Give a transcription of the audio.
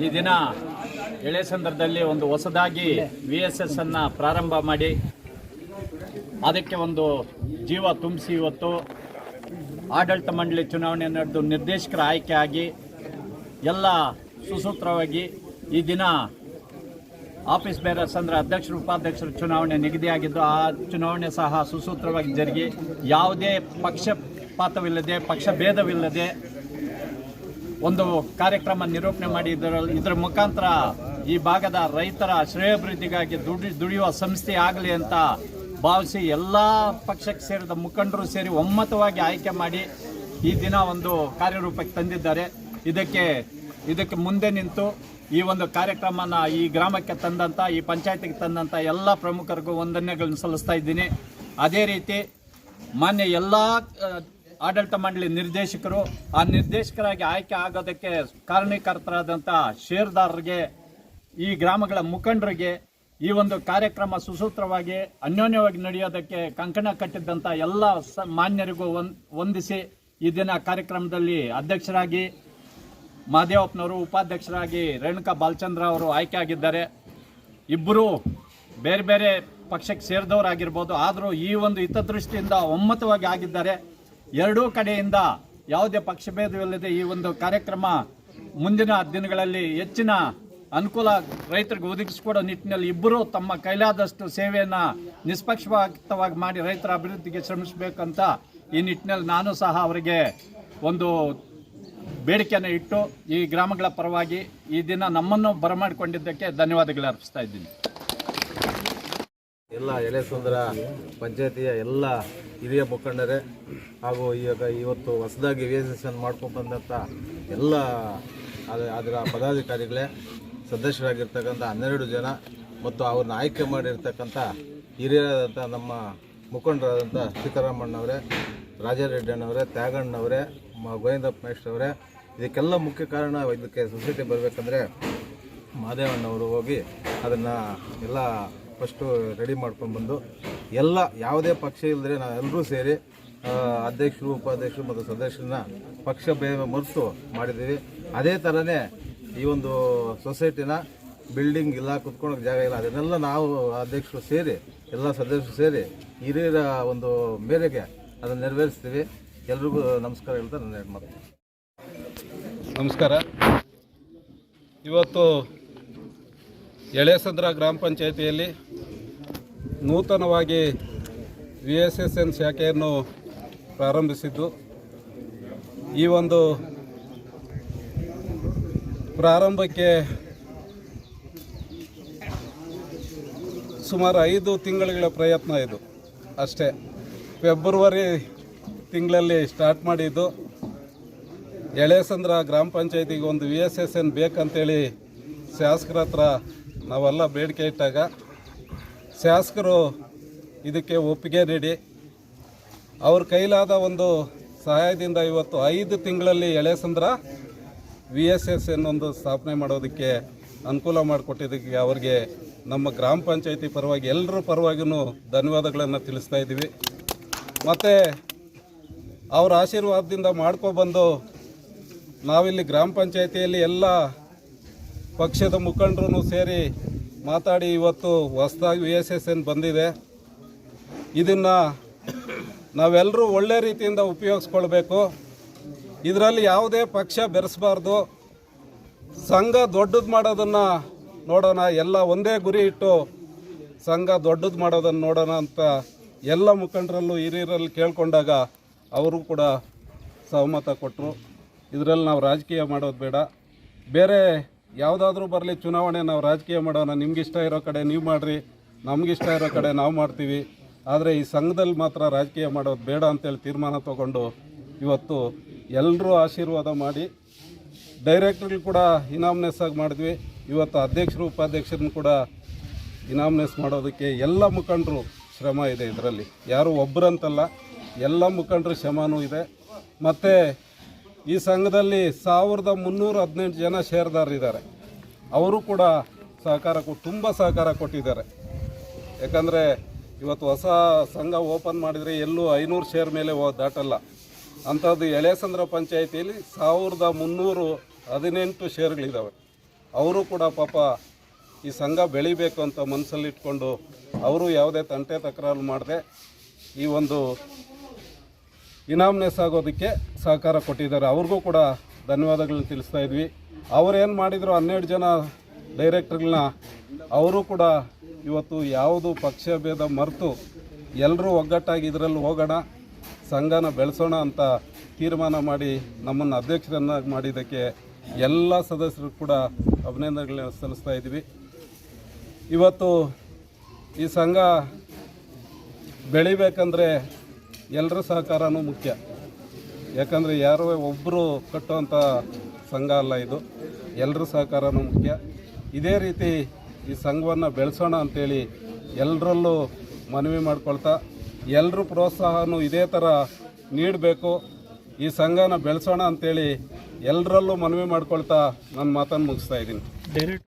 ಈ ದಿನ ಎಳೆಸಂದ್ರದಲ್ಲಿ ಒಂದು ಹೊಸದಾಗಿ VSS ಅನ್ನು ಪ್ರಾರಂಭ ಮಾಡಿ ಅದಕ್ಕೆ ಒಂದು ಜೀವ ತುಂಬಿಸಿ ಇವತ್ತು ಆಡಳಿತ ಮಂಡಳಿ ಚುನಾವಣೆ ನಡೆದು ನಿರ್ದೇಶಕರ ಆಯ್ಕೆಯಾಗಿ ಎಲ್ಲ ಸುಸೂತ್ರವಾಗಿ ಈ ದಿನ ಆಫೀಸ್ ಬೇರರ್ಸ್ ಅಂದರೆ ಅಧ್ಯಕ್ಷರು ಉಪಾಧ್ಯಕ್ಷರು ಚುನಾವಣೆ ನಿಗದಿಯಾಗಿದ್ದು ಆ ಚುನಾವಣೆ ಸಹ ಸುಸೂತ್ರವಾಗಿ ಜರುಗಿ ಯಾವುದೇ ಪಕ್ಷಪಾತವಿಲ್ಲದೆ ಪಕ್ಷಭೇದವಿಲ್ಲದೆ ಒಂದು ಕಾರ್ಯಕ್ರಮ ನಿರೂಪಣೆ ಮಾಡಿ ಇದರ ಮುಖಾಂತರ ಈ ಭಾಗದ ರೈತರ ಶ್ರೇಯೋಭಿವೃದ್ಧಿಗಾಗಿ ದುಡಿಯುವ ಸಂಸ್ಥೆ ಆಗಲಿ ಅಂತ ಭಾವಿಸಿ ಎಲ್ಲ ಪಕ್ಷಕ್ಕೆ ಸೇರಿದ ಮುಖಂಡರು ಸೇರಿ ಒಮ್ಮತವಾಗಿ ಆಯ್ಕೆ ಮಾಡಿ ಈ ದಿನ ಒಂದು ಕಾರ್ಯರೂಪಕ್ಕೆ ತಂದಿದ್ದಾರೆ. ಇದಕ್ಕೆ ಮುಂದೆ ನಿಂತು ಈ ಒಂದು ಕಾರ್ಯಕ್ರಮನ ಈ ಗ್ರಾಮಕ್ಕೆ ತಂದಂಥ ಈ ಪಂಚಾಯತಿಗೆ ತಂದಂಥ ಎಲ್ಲ ಪ್ರಮುಖರಿಗೂ ವಂದನೆಗಳನ್ನು ಸಲ್ಲಿಸ್ತಾ ಇದ್ದೀನಿ. ಅದೇ ರೀತಿ ಮಾನ್ಯ ಎಲ್ಲ ಆಡಳಿತ ಮಂಡಳಿ ನಿರ್ದೇಶಕರು ಆ ನಿರ್ದೇಶಕರಾಗಿ ಆಯ್ಕೆ ಆಗೋದಕ್ಕೆ ಕಾರಣೀಕರ್ತರಾದಂಥ ಷೇರುದಾರರಿಗೆ ಈ ಗ್ರಾಮಗಳ ಮುಖಂಡರಿಗೆ ಈ ಒಂದು ಕಾರ್ಯಕ್ರಮ ಸುಸೂತ್ರವಾಗಿ ಅನ್ಯೋನ್ಯವಾಗಿ ನಡೆಯೋದಕ್ಕೆ ಕಂಕಣ ಕಟ್ಟಿದ್ದಂಥ ಎಲ್ಲ ಮಾನ್ಯರಿಗೂ ವಂದಿಸಿ ಈ ದಿನ ಕಾರ್ಯಕ್ರಮದಲ್ಲಿ ಅಧ್ಯಕ್ಷರಾಗಿ ಮಹದೇವಪ್ಪನವರು, ಉಪಾಧ್ಯಕ್ಷರಾಗಿ ರೇಣುಕಾ ಬಾಲಚಂದ್ರ ಅವರು ಆಯ್ಕೆ ಆಗಿದ್ದಾರೆ. ಇಬ್ಬರು ಬೇರೆ ಬೇರೆ ಪಕ್ಷಕ್ಕೆ ಸೇರಿದವರಾಗಿರ್ಬೋದು, ಆದರೂ ಈ ಒಂದು ಹಿತದೃಷ್ಟಿಯಿಂದ ಒಮ್ಮತವಾಗಿ ಆಗಿದ್ದಾರೆ. ಎರಡೂ ಕಡೆಯಿಂದ ಯಾವುದೇ ಪಕ್ಷಭೇದವಿಲ್ಲದೆ ಈ ಒಂದು ಕಾರ್ಯಕ್ರಮ ಮುಂದಿನ ದಿನಗಳಲ್ಲಿ ಹೆಚ್ಚಿನ ಅನುಕೂಲ ರೈತರಿಗೆ ಒದಗಿಸಿಕೊಡೋ ನಿಟ್ಟಿನಲ್ಲಿ ಇಬ್ಬರು ತಮ್ಮ ಕೈಲಾದಷ್ಟು ಸೇವೆಯನ್ನು ನಿಷ್ಪಕ್ಷಪಾತವಾಗಿ ಮಾಡಿ ರೈತರ ಅಭಿವೃದ್ಧಿಗೆ ಶ್ರಮಿಸಬೇಕಂತ ಈ ನಿಟ್ಟಿನಲ್ಲಿ ನಾನು ಸಹ ಅವರಿಗೆ ಒಂದು ಬೇಡಿಕೆಯನ್ನು ಇಟ್ಟು ಈ ಗ್ರಾಮಗಳ ಪರವಾಗಿ ಈ ದಿನ ನಮ್ಮನ್ನು ಬರಮಾಡಿಕೊಂಡಿದ್ದಕ್ಕೆ ಧನ್ಯವಾದಗಳು ಅರ್ಪಿಸ್ತಾ ಇದ್ದೀನಿ. ಎಲ್ಲ ಎಳೆಸಂದ್ರ ಪಂಚಾಯತಿಯ ಎಲ್ಲ ಹಿರಿಯ ಮುಖಂಡರೇ ಹಾಗೂ ಇವತ್ತು ಹೊಸದಾಗಿ VSS ಮಾಡ್ಕೊಂಡು ಬಂದಂಥ ಎಲ್ಲ ಅದರ ಪದಾಧಿಕಾರಿಗಳೇ, ಸದಸ್ಯರಾಗಿರ್ತಕ್ಕಂಥ 12 ಜನ ಮತ್ತು ಅವ್ರನ್ನ ಆಯ್ಕೆ ಮಾಡಿರ್ತಕ್ಕಂಥ ಹಿರಿಯರಾದಂಥ ನಮ್ಮ ಮುಖಂಡರಾದಂಥ ಸೀತಾರಾಮಣ್ಣವರೇ, ರಾಜಾರೆಡ್ಡಣ್ಣವರೇ, ತ್ಯಾಗಣ್ಣವರೇ, ಗೋವಿಂದಪ್ಪ ಮೇಷ್ಟ್ರವರೇ, ಇದಕ್ಕೆಲ್ಲ ಮುಖ್ಯ ಕಾರಣ ಇದಕ್ಕೆ ಸೊಸೈಟಿ ಬರಬೇಕಂದ್ರೆ ಮಹದೇವಣ್ಣವರು ಹೋಗಿ ಅದನ್ನು ಎಲ್ಲ ಫಸ್ಟು ರೆಡಿ ಮಾಡ್ಕೊಂಡು ಬಂದು ಎಲ್ಲ ಯಾವುದೇ ಪಕ್ಷ ಇಲ್ಲದ್ರೆ ನಾವೆಲ್ಲರೂ ಸೇರಿ ಅಧ್ಯಕ್ಷರು, ಉಪಾಧ್ಯಕ್ಷರು ಮತ್ತು ಸದಸ್ಯರನ್ನ ಪಕ್ಷ ಭೇದ ಮರೆತು ಮಾಡಿದ್ದೀವಿ. ಅದೇ ಥರನೇ ಈ ಒಂದು ಸೊಸೈಟಿನ ಬಿಲ್ಡಿಂಗ್ ಇಲ್ಲ, ಕುತ್ಕೊಳ್ಳೋಕೆ ಜಾಗ ಇಲ್ಲ, ಅದನ್ನೆಲ್ಲ ನಾವು ಅಧ್ಯಕ್ಷರು ಸೇರಿ ಎಲ್ಲ ಸದಸ್ಯರು ಸೇರಿ ಹಿರಿಯರ ಒಂದು ಮೇರೆಗೆ ಅದನ್ನು ನೆರವೇರಿಸ್ತೀವಿ. ಎಲ್ರಿಗೂ ನಮಸ್ಕಾರ ಹೇಳ್ತಾ ನನ್ನ ಮಾತು. ನಮಸ್ಕಾರ. ಇವತ್ತು ಎಳೆಸಂದ್ರ ಗ್ರಾಮ ಪಂಚಾಯಿತಿಯಲ್ಲಿ ನೂತನವಾಗಿ VSSN ಶಾಖೆಯನ್ನು ಪ್ರಾರಂಭಿಸಿದ್ದು, ಈ ಒಂದು ಪ್ರಾರಂಭಕ್ಕೆ ಸುಮಾರು 5 ತಿಂಗಳ ಪ್ರಯತ್ನ ಇದು ಅಷ್ಟೇ. ಫೆಬ್ರವರಿ ತಿಂಗಳಲ್ಲಿ ಸ್ಟಾರ್ಟ್ ಮಾಡಿದ್ದು. ಎಳೆಸಂದ್ರ ಗ್ರಾಮ ಪಂಚಾಯತಿಗೆ ಒಂದು VSSN ಬೇಕಂತೇಳಿ ಶಾಸಕರ ಹತ್ರ ನಾವೆಲ್ಲ ಬೇಡಿಕೆ ಇಟ್ಟಾಗ ಶಾಸಕರು ಇದಕ್ಕೆ ಒಪ್ಪಿಗೆ ನೀಡಿ ಅವ್ರ ಕೈಲಾದ ಒಂದು ಸಹಾಯದಿಂದ ಇವತ್ತು 5 ತಿಂಗಳಲ್ಲಿ ಎಳೆಸಂದ್ರ VSSN ಒಂದು ಸ್ಥಾಪನೆ ಮಾಡೋದಕ್ಕೆ ಅನುಕೂಲ ಮಾಡಿಕೊಟ್ಟಿದ್ದಕ್ಕೆ ಅವ್ರಿಗೆ ನಮ್ಮ ಗ್ರಾಮ ಪಂಚಾಯತಿ ಪರವಾಗಿ ಎಲ್ಲರ ಪರವಾಗಿಯೂ ಧನ್ಯವಾದಗಳನ್ನು ತಿಳಿಸ್ತಾ ಇದ್ದೀವಿ. ಮತ್ತು ಅವ್ರ ಆಶೀರ್ವಾದದಿಂದ ಮಾಡ್ಕೊಬಂದು ನಾವಿಲ್ಲಿ ಗ್ರಾಮ ಪಂಚಾಯತಿಯಲ್ಲಿ ಎಲ್ಲ ಪಕ್ಷದ ಮುಖಂಡರು ಸೇರಿ ಮಾತಾಡಿ ಇವತ್ತು ಹೊಸದಾಗಿ VSSN ಬಂದಿದೆ. ಇದನ್ನು ನಾವೆಲ್ಲರೂ ಒಳ್ಳೆ ರೀತಿಯಿಂದ ಉಪಯೋಗಿಸ್ಕೊಳ್ಬೇಕು. ಇದರಲ್ಲಿ ಯಾವುದೇ ಪಕ್ಷ ಬೆರೆಸಬಾರ್ದು. ಸಂಘ ದೊಡ್ಡದು ಮಾಡೋದನ್ನು ನೋಡೋಣ, ಎಲ್ಲ ಒಂದೇ ಗುರಿ ಇಟ್ಟು ಸಂಘ ದೊಡ್ಡದು ಮಾಡೋದನ್ನು ನೋಡೋಣ ಅಂತ ಎಲ್ಲ ಮುಖಂಡರಲ್ಲೂ ಹಿರಿಯರಲ್ಲಿ ಕೇಳ್ಕೊಂಡಾಗ ಅವರು ಕೂಡ ಸಹಮತ ಕೊಟ್ಟರು. ಇದರಲ್ಲಿ ನಾವು ರಾಜಕೀಯ ಮಾಡೋದು ಬೇಡ, ಬೇರೆ ಯಾವುದಾದ್ರೂ ಬರಲಿ ಚುನಾವಣೆ, ನಾವು ರಾಜಕೀಯ ಮಾಡೋಣ, ನಿಮಗಿಷ್ಟ ಇರೋ ಕಡೆ ನೀವು ಮಾಡಿರಿ, ನಮಗಿಷ್ಟ ಇರೋ ಕಡೆ ನಾವು ಮಾಡ್ತೀವಿ, ಆದರೆ ಈ ಸಂಘದಲ್ಲಿ ಮಾತ್ರ ರಾಜಕೀಯ ಮಾಡೋದು ಬೇಡ ಅಂತೇಳಿ ತೀರ್ಮಾನ ತೊಗೊಂಡು ಇವತ್ತು ಎಲ್ಲರೂ ಆಶೀರ್ವಾದ ಮಾಡಿ ಡೈರೆಕ್ಟ್ರಿಗೆ ಕೂಡ ಇನಾಮ್ನೆಸ್ ಆಗಿ ಮಾಡಿದ್ವಿ. ಇವತ್ತು ಅಧ್ಯಕ್ಷರು ಉಪಾಧ್ಯಕ್ಷರನ್ನು ಕೂಡ ಇನಾಮ್ನೆಸ್ ಮಾಡೋದಕ್ಕೆ ಎಲ್ಲ ಮುಖಂಡರು ಶ್ರಮ ಇದೆ. ಇದರಲ್ಲಿ ಯಾರು ಒಬ್ಬರಂತಲ್ಲ, ಎಲ್ಲ ಮುಖಂಡರ ಶ್ರಮನೂ ಇದೆ. ಮತ್ತು ಈ ಸಂಘದಲ್ಲಿ 1318 ಜನ ಷೇರ್ದಾರರಿದ್ದಾರೆ. ಅವರು ಕೂಡ ತುಂಬ ಸಹಕಾರ ಕೊಟ್ಟಿದ್ದಾರೆ. ಯಾಕಂದರೆ ಇವತ್ತು ಹೊಸ ಸಂಘ ಓಪನ್ ಮಾಡಿದರೆ ಎಲ್ಲೂ 500 ಶೇರ್ ಮೇಲೆ ದಾಟಲ್ಲ. ಅಂಥದ್ದು ಎಳೆಸಂದ್ರ ಪಂಚಾಯಿತಿಯಲ್ಲಿ 1300 18 ಷೇರುಗಳಿದ್ದಾವೆ. ಅವರು ಕೂಡ ಪಾಪ ಈ ಸಂಘ ಬೆಳಿಬೇಕು ಅಂತ ಮನಸ್ಸಲ್ಲಿ ಇಟ್ಕೊಂಡು ಅವರು ಯಾವುದೇ ತಂಟೆ ತಕರಾರು ಮಾಡದೆ ಈ ಒಂದು ಇನಾಮ್ನೆಸ್ ಆಗೋದಕ್ಕೆ ಸಹಕಾರ ಕೊಟ್ಟಿದ್ದಾರೆ. ಅವ್ರಿಗೂ ಕೂಡ ಧನ್ಯವಾದಗಳನ್ನ ತಿಳಿಸ್ತಾ ಇದ್ವಿ. ಅವರೇನು ಮಾಡಿದ್ರು 12 ಜನ ಡೈರೆಕ್ಟರ್ಗಳನ್ನ ಅವರು ಕೂಡ ಇವತ್ತು ಯಾವುದು ಪಕ್ಷ ಭೇದ ಮರೆತು ಎಲ್ಲರೂ ಒಗ್ಗಟ್ಟಾಗಿ ಇದರಲ್ಲಿ ಹೋಗೋಣ, ಸಂಘನ ಬೆಳೆಸೋಣ ಅಂತ ತೀರ್ಮಾನ ಮಾಡಿ ನಮ್ಮನ್ನು ಅಧ್ಯಕ್ಷರನ್ನಾಗಿ ಮಾಡಿದ್ದಕ್ಕೆ ಎಲ್ಲ ಸದಸ್ಯರು ಕೂಡ ಅಭಿನಂದನೆಗಳನ್ನ ಸಲ್ಲಿಸ್ತಾ ಇದ್ವಿ. ಇವತ್ತು ಈ ಸಂಘ ಬೆಳಿಬೇಕಂದ್ರೆ ಎಲ್ಲರ ಸಹಕಾರನೂ ಮುಖ್ಯ. ಯಾಕಂದರೆ ಯಾರೋ ಒಬ್ಬರು ಕಟ್ಟುವಂಥ ಸಂಘ ಅಲ್ಲ ಇದು, ಎಲ್ಲರ ಸಹಕಾರನೂ ಮುಖ್ಯ. ಇದೇ ರೀತಿ ಈ ಸಂಘವನ್ನು ಬೆಳೆಸೋಣ ಅಂಥೇಳಿ ಎಲ್ಲರಲ್ಲೂ ಮನವಿ ಮಾಡ್ಕೊಳ್ತಾ ಎಲ್ಲರೂ ಪ್ರೋತ್ಸಾಹನೂ ಇದೇ ಥರ ನೀಡಬೇಕು, ಈ ಸಂಘನ ಬೆಳೆಸೋಣ ಅಂಥೇಳಿ ಎಲ್ಲರಲ್ಲೂ ಮನವಿ ಮಾಡ್ಕೊಳ್ತಾ ನನ್ನ ಮಾತನ್ನು ಮುಗಿಸ್ತಾ ಇದ್ದೀನಿ.